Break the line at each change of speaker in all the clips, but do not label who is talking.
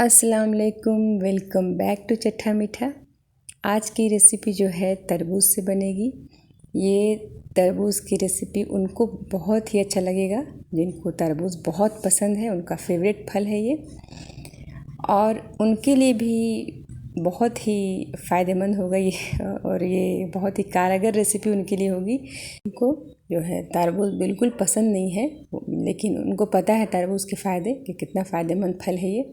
अस्सलाम वालेकुम, welcome back to चट्टा मीठा। आज की रेसिपी जो है तरबूज से बनेगी। ये तरबूज की रेसिपी उनको बहुत ही अच्छा लगेगा जिनको तरबूज बहुत पसंद है, उनका फेवरेट फल है ये। और उनके लिए भी बहुत ही फ़ायदेमंद होगा ये और ये बहुत ही कारगर रेसिपी उनके लिए होगी। उनको जो है तरबूज बिल्कुल पसंद नहीं है, लेकिन उनको पता है तरबूज के फ़ायदे कि कितना फ़ायदेमंद फल है ये।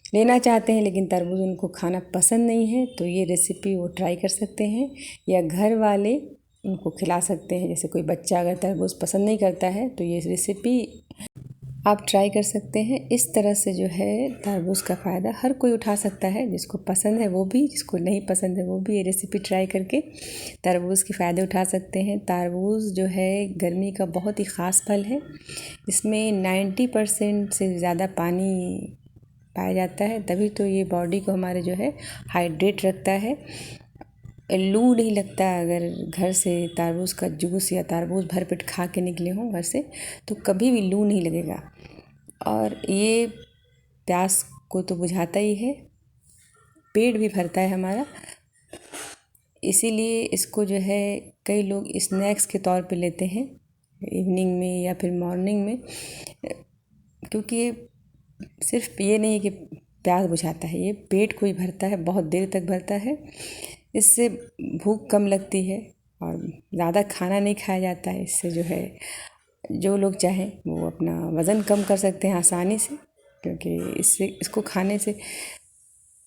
लेना चाहते हैं लेकिन तरबूज उनको खाना पसंद नहीं है, तो ये रेसिपी वो ट्राई कर सकते हैं या घर वाले उनको खिला सकते हैं। जैसे कोई बच्चा अगर तरबूज पसंद नहीं करता है तो ये रेसिपी आप ट्राई कर सकते हैं। इस तरह से जो है तरबूज का फ़ायदा हर कोई उठा सकता है, जिसको पसंद है वो भी, जिसको नहीं पसंद है वो भी ये रेसिपी ट्राई करके तरबूज के फ़ायदे उठा सकते हैं। तरबूज जो है गर्मी का बहुत ही ख़ास फल है। इसमें 90% से ज़्यादा पानी पाया जाता है, तभी तो ये बॉडी को हमारे जो है हाइड्रेट रखता है। लू नहीं लगता अगर घर से तरबूज का जूस या तरबूज भर पेट खा के निकले हों घर से, तो कभी भी लू नहीं लगेगा। और ये प्यास को तो बुझाता ही है, पेट भी भरता है हमारा। इसीलिए इसको जो है कई लोग स्नैक्स के तौर पे लेते हैं इवनिंग में या फिर मॉर्निंग में, क्योंकि ये सिर्फ ये नहीं कि प्यास बुझाता है, ये पेट को ही भरता है, बहुत देर तक भरता है। इससे भूख कम लगती है और ज़्यादा खाना नहीं खाया जाता है। इससे जो है जो लोग चाहें वो अपना वज़न कम कर सकते हैं आसानी से, क्योंकि इसको खाने से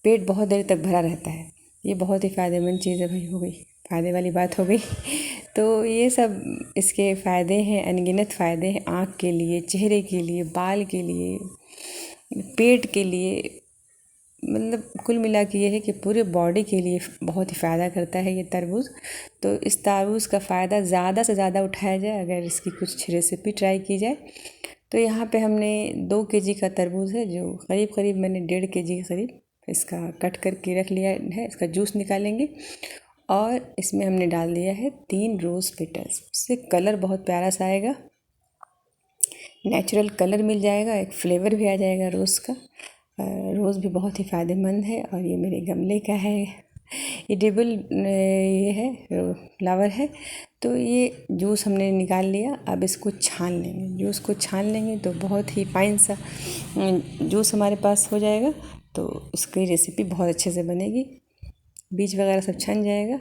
पेट बहुत देर तक भरा रहता है। ये बहुत ही फ़ायदेमंद चीज़ है भाई, हो गई फ़ायदे वाली बात हो गई। तो ये सब इसके फ़ायदे हैं, अनगिनत फ़ायदे हैं आँख के लिए, चेहरे के लिए, बाल के लिए, पेट के लिए। मतलब कुल मिला के ये है कि पूरे बॉडी के लिए बहुत ही फ़ायदा करता है ये तरबूज। तो इस तरबूज का फ़ायदा ज़्यादा से ज़्यादा उठाया जाए, अगर इसकी कुछ रेसिपी ट्राई की जाए। तो यहाँ पे हमने 2 केजी का तरबूज है, जो करीब मैंने 1.5 केजी के करीब इसका कट करके रख लिया है। इसका जूस निकालेंगे और इसमें हमने डाल दिया है 3 रोज़ पेटल्स। उससे कलर बहुत प्यारा सा आएगा, नेचुरल कलर मिल जाएगा, एक फ्लेवर भी आ जाएगा रोज़ का। रोज़ भी बहुत ही फ़ायदेमंद है और ये मेरे गमले का है, एडिबल ये है, फ्लावर है। तो ये जूस हमने निकाल लिया। अब इसको छान लेंगे, जूस को छान लेंगे तो बहुत ही फाइन सा जूस हमारे पास हो जाएगा। तो इसकी रेसिपी बहुत अच्छे से बनेगी, बीज वगैरह सब छन जाएगा।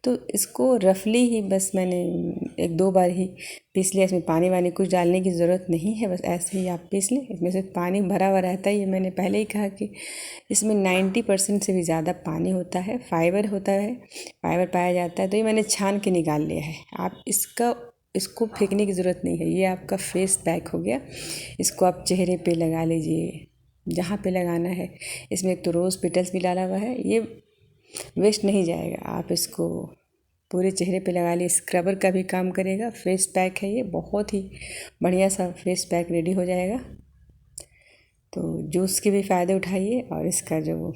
तो इसको रफली ही बस मैंने 1-2 बार ही पीस लिया। इसमें पानी वानी कुछ डालने की ज़रूरत नहीं है, बस ऐसे ही आप पीस लें। इसमें से पानी भरा हुआ रहता है, ये मैंने पहले ही कहा कि इसमें 90% से भी ज़्यादा पानी होता है, फाइबर होता है, फाइबर पाया जाता है। तो ये मैंने छान के निकाल लिया है। आप इसको फेंकने की ज़रूरत नहीं है, ये आपका फेस पैक हो गया। इसको आप चेहरे पे लगा लीजिए, जहाँ पे लगाना है। इसमें एक तो रोज़ पेटल्स भी डाला हुआ है, ये वेस्ट नहीं जाएगा। आप इसको पूरे चेहरे पे लगा लिए, स्क्रबर का भी काम करेगा। फेस पैक है ये, बहुत ही बढ़िया सा फेस पैक रेडी हो जाएगा। तो जूस के भी फ़ायदे उठाइए और इसका जो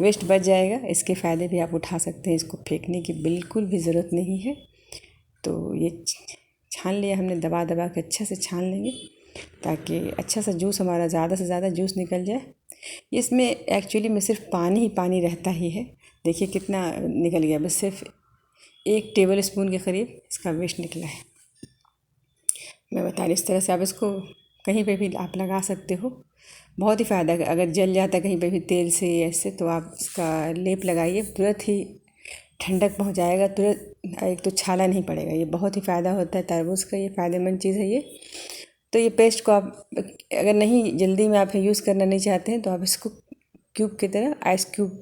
वेस्ट बच जाएगा, इसके फ़ायदे भी आप उठा सकते हैं। इसको फेंकने की बिल्कुल भी ज़रूरत नहीं है। तो ये छान लिया हमने, दबा दबा के अच्छा से छान लेंगे ताकि अच्छा सा जूस हमारा ज़्यादा से ज़्यादा जूस निकल जाए। इसमें एक्चुअली में सिर्फ पानी ही पानी रहता ही है। देखिए कितना निकल गया, बस सिर्फ 1 टेबल स्पून के करीब इसका वेस्ट निकला है। मैं बता रही, इस तरह से आप इसको कहीं पे भी आप लगा सकते हो, बहुत ही फ़ायदा। अगर जल जाता है कहीं पे भी तेल से ऐसे, तो आप इसका लेप लगाइए, तुरंत ही ठंडक पहुंच जाएगा, तुरंत एक तो छाला नहीं पड़ेगा। ये बहुत ही फ़ायदा होता है तरबूज का, ये फ़ायदेमंद चीज़ है ये। तो ये पेस्ट को आप अगर नहीं जल्दी में आप यूज़ करना नहीं चाहते हैं तो आप इसको क्यूब की तरह आइस क्यूब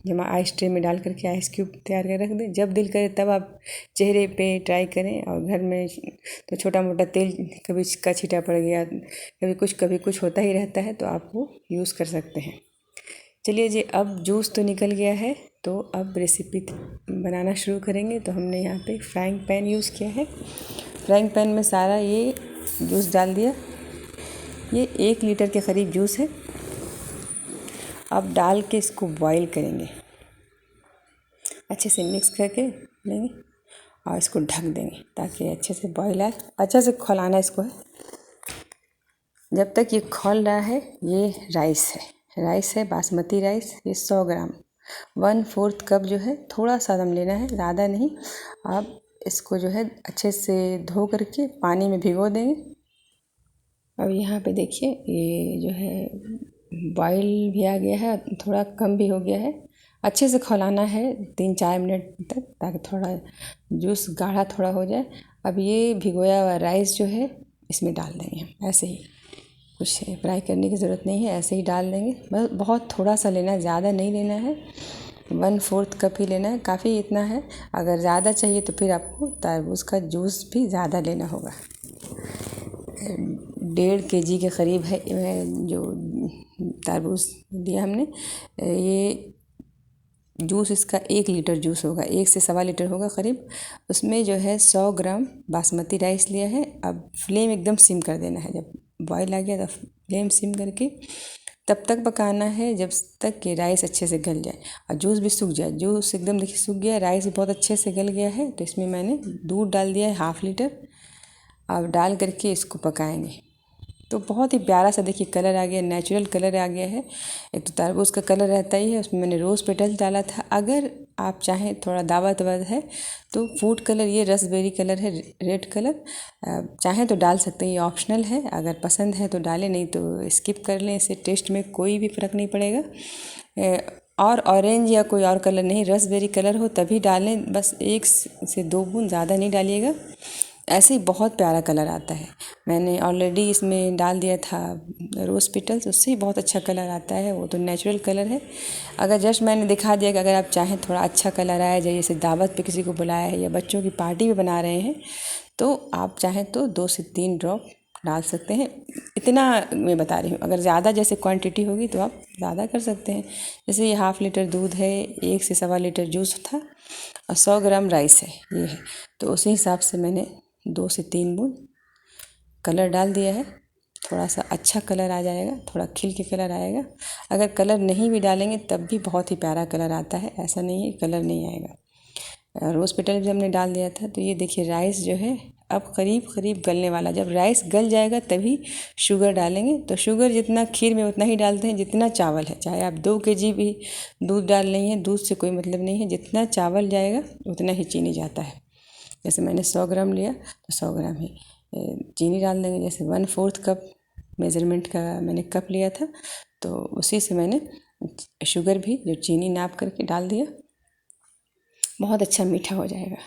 जमा आइस ट्रे में डाल करके आइस क्यूब तैयार कर रख दें। जब दिल करे तब आप चेहरे पे ट्राई करें। और घर में तो छोटा मोटा तेल कभी का छींटा पड़ गया, कभी कुछ होता ही रहता है, तो आप वो यूज़ कर सकते हैं। चलिए जी, अब जूस तो निकल गया है, तो अब रेसिपी बनाना शुरू करेंगे। तो हमने यहाँ पे फ्राइंग पैन यूज़ किया है। फ्राइंग पैन में सारा ये जूस डाल दिया। ये 1 लीटर के करीब जूस है। अब डाल के इसको बॉईल करेंगे, अच्छे से मिक्स करके लेंगे और इसको ढक देंगे ताकि अच्छे से बॉईल आए। अच्छे से खौलाना इसको है। जब तक ये खौल रहा है, ये राइस है बासमती राइस, ये 100 ग्राम, 1/4 कप जो है, थोड़ा सा दम लेना है, ज़्यादा नहीं। आप इसको जो है अच्छे से धो करके पानी में भिगो देंगे। अब यहाँ पे देखिए ये जो है बॉयल भी आ गया है, थोड़ा कम भी हो गया है। अच्छे से खौलाना है 3-4 मिनट तक, ताकि थोड़ा जूस गाढ़ा थोड़ा हो जाए। अब ये भिगोया हुआ राइस जो है इसमें डाल देंगे हम, ऐसे ही, कुछ फ्राई करने की ज़रूरत नहीं है, ऐसे ही डाल देंगे। बस बहुत थोड़ा सा लेना है, ज़्यादा नहीं लेना है, 1/4 कप ही लेना है, काफ़ी इतना है। अगर ज़्यादा चाहिए तो फिर आपको तरबूज का जूस भी ज़्यादा लेना होगा। 1.5 kg के करीब है जो तरबूज दिया हमने। ये जूस इसका 1 लीटर जूस होगा, 1 से 1.25 लीटर होगा करीब। उसमें जो है 100 ग्राम बासमती राइस लिया है। अब फ्लेम एकदम सिम कर देना है, जब बॉयल आ गया तो फ्लेम सिम करके तब तक पकाना है जब तक कि राइस अच्छे से गल जाए और जूस भी सूख जाए। जूस एकदम देखिए सूख गया, राइस भी बहुत अच्छे से गल गया है। तो इसमें मैंने दूध डाल दिया है 1/2 लीटर। अब डाल करके इसको पकाएंगे तो बहुत ही प्यारा सा देखिए कलर आ गया, नेचुरल कलर आ गया है। एक तो तरबूज का कलर रहता ही है, उसमें मैंने रोज़ पेटल्स डाला था। अगर आप चाहें थोड़ा दावत वावत है तो फूड कलर, ये रसबेरी कलर है, रेड कलर, चाहें तो डाल सकते हैं, ये ऑप्शनल है। अगर पसंद है तो डालें, नहीं तो स्किप कर लें, इससे टेस्ट में कोई भी फ़र्क नहीं पड़ेगा। और ऑरेंज या कोई और कलर नहीं, रसबेरी कलर हो तभी डालें, बस 1 से 2 बूंद, ज़्यादा नहीं डालिएगा। ऐसे ही बहुत प्यारा कलर आता है। मैंने ऑलरेडी इसमें डाल दिया था रोज़ पेटल्स, उससे ही बहुत अच्छा कलर आता है, वो तो नेचुरल कलर है। अगर जस्ट मैंने दिखा दिया कि अगर आप चाहें थोड़ा अच्छा कलर आया, जैसे दावत पे किसी को बुलाया है या बच्चों की पार्टी में बना रहे हैं, तो आप चाहें तो 2 से 3 ड्रॉप डाल सकते हैं। इतना मैं बता रही हूँ, अगर ज़्यादा जैसे क्वांटिटी होगी तो आप ज़्यादा कर सकते हैं। जैसे ये 1/2 लीटर दूध है, 1 से 1.25 लीटर जूस था और 100 ग्राम राइस है, ये है। तो उसी हिसाब से मैंने 2 से 3 बूंद कलर डाल दिया है। थोड़ा सा अच्छा कलर आ जाएगा, थोड़ा खिल के कलर आएगा। अगर कलर नहीं भी डालेंगे तब भी बहुत ही प्यारा कलर आता है, ऐसा नहीं है कलर नहीं आएगा। रोज़ पेटल भी हमने डाल दिया था। तो ये देखिए राइस जो है अब करीब करीब गलने वाला। जब राइस गल जाएगा तभी शुगर डालेंगे। तो शुगर जितना खीर में उतना ही डालते हैं जितना चावल है। चाहे आप 2 kg भी दूध डाल रही हैं, दूध से कोई मतलब नहीं है, जितना चावल जाएगा उतना ही चीनी जाता है। जैसे मैंने 100 ग्राम लिया तो 100 ग्राम ही चीनी डाल देंगे। जैसे 1/4 कप मेज़रमेंट का मैंने कप लिया था, तो उसी से मैंने शुगर भी जो चीनी नाप करके डाल दिया। बहुत अच्छा मीठा हो जाएगा।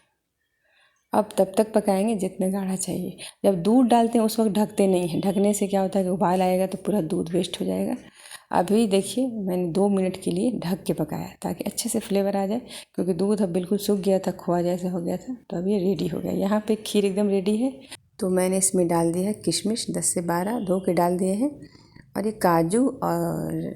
अब तब तक पकाएंगे जितना गाढ़ा चाहिए। जब दूध डालते हैं उस वक्त ढकते नहीं हैं, ढकने से क्या होता है कि उबाल आएगा तो पूरा दूध वेस्ट हो जाएगा। अभी देखिए मैंने 2 मिनट के लिए ढक के पकाया ताकि अच्छे से फ्लेवर आ जाए, क्योंकि दूध अब बिल्कुल सूख गया था, खोआ जैसा हो गया था। तो अब ये रेडी हो गया। यहाँ पे खीर एकदम रेडी है। तो मैंने इसमें डाल दिया है किशमिश, 10 से 12 धो के डाल दिए हैं। और ये काजू और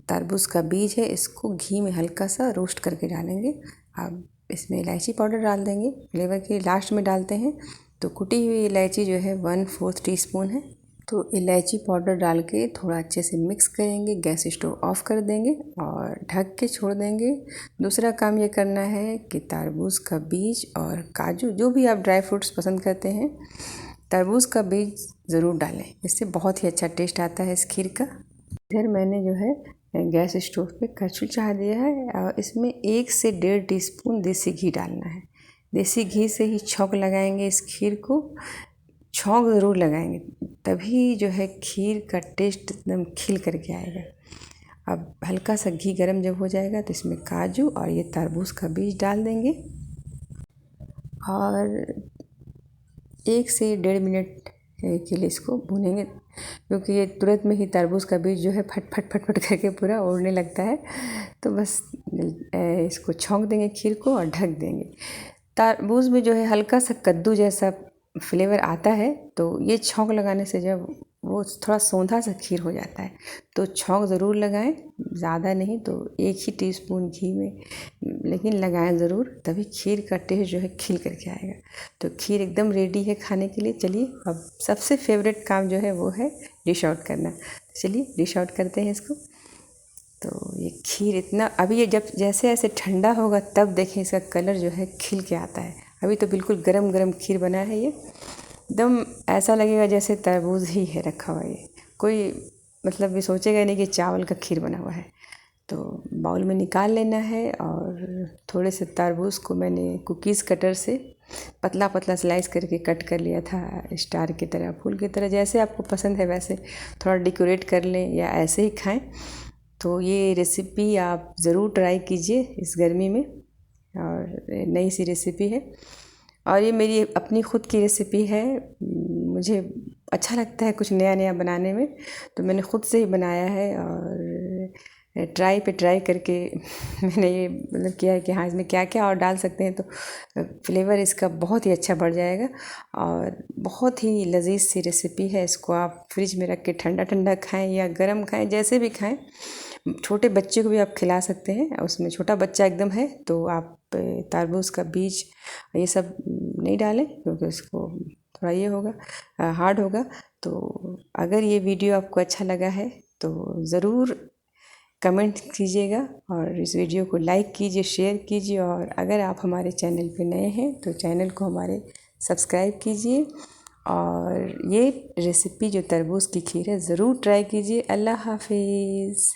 तरबूज का बीज है, इसको घी में हल्का सा रोस्ट करके डालेंगे। अब इसमें इलायची पाउडर डाल देंगे, फ्लेवर के लास्ट में डालते हैं। तो कुटी हुई इलायची जो है 1/4 टीस्पून है। तो इलायची पाउडर डाल के थोड़ा अच्छे से मिक्स करेंगे, गैस स्टोव ऑफ कर देंगे और ढक के छोड़ देंगे। दूसरा काम ये करना है कि तरबूज का बीज और काजू, जो भी आप ड्राई फ्रूट्स पसंद करते हैं, तरबूज का बीज ज़रूर डालें, इससे बहुत ही अच्छा टेस्ट आता है इस खीर का। इधर मैंने जो है गैस स्टोव पे कड़छी चढ़ा दिया है और इसमें 1 से 1.5 टीस्पून देसी घी डालना है। देसी घी से ही छौंक लगाएंगे इस खीर को, छौंक ज़रूर लगाएंगे, तभी जो है खीर का टेस्ट एकदम खिल करके आएगा। अब हल्का सा घी गरम जब हो जाएगा तो इसमें काजू और ये तरबूज का बीज डाल देंगे और 1 से 1.5 मिनट के लिए इसको भूनेंगे, क्योंकि ये तुरंत में ही तरबूज का बीज जो है फट फट फट फट करके पूरा उड़ने लगता है। तो बस इसको छौंक देंगे खीर को और ढक देंगे। तरबूज में जो है हल्का सा कद्दू जैसा फ्लेवर आता है, तो ये छौंक लगाने से जब वो थोड़ा सौंधा सा खीर हो जाता है। तो छौंक ज़रूर लगाएं, ज़्यादा नहीं तो 1 ही टीस्पून घी में, लेकिन लगाएं ज़रूर, तभी खीर का टेस्ट जो है खिल करके आएगा। तो खीर एकदम रेडी है खाने के लिए। चलिए अब सबसे फेवरेट काम जो है वो है डिश आउट करना। चलिए डिश आउट करते हैं इसको। तो ये खीर इतना, अभी ये जब जैसे जैसे ठंडा होगा तब देखें इसका कलर जो है खिल के आता है। अभी तो बिल्कुल गरम गरम खीर बना है, ये एकदम ऐसा लगेगा जैसे तरबूज ही है रखा हुआ। ये कोई मतलब ये सोचेगा नहीं कि चावल का खीर बना हुआ है। तो बाउल में निकाल लेना है और थोड़े से तरबूज को मैंने कुकीज़ कटर से पतला पतला स्लाइस करके कट कर लिया था, स्टार की तरह, फूल की तरह, जैसे आपको पसंद है वैसे थोड़ा डेकोरेट कर लें या ऐसे ही खाएं। तो ये रेसिपी आप ज़रूर ट्राई कीजिए इस गर्मी में, और नई सी रेसिपी है और ये मेरी अपनी ख़ुद की रेसिपी है। मुझे अच्छा लगता है कुछ नया नया बनाने में, तो मैंने ख़ुद से ही बनाया है और ट्राई करके मैंने ये मतलब किया है कि हाँ इसमें क्या क्या और डाल सकते हैं तो फ्लेवर इसका बहुत ही अच्छा बढ़ जाएगा और बहुत ही लजीज सी रेसिपी है। इसको आप फ्रिज में रख के ठंडा ठंडा खाएं या गरम खाएं, जैसे भी खाएं। छोटे बच्चे को भी आप खिला सकते हैं, उसमें छोटा बच्चा एकदम है तो आप तरबूज का बीज ये सब नहीं डालें क्योंकि उसको थोड़ा ये होगा, हार्ड होगा। तो अगर ये वीडियो आपको अच्छा लगा है तो ज़रूर कमेंट कीजिएगा और इस वीडियो को लाइक कीजिए, शेयर कीजिए, और अगर आप हमारे चैनल पे नए हैं तो चैनल को हमारे सब्सक्राइब कीजिए और ये रेसिपी जो तरबूज की खीर है ज़रूर ट्राई कीजिए। अल्लाह हाफिज़।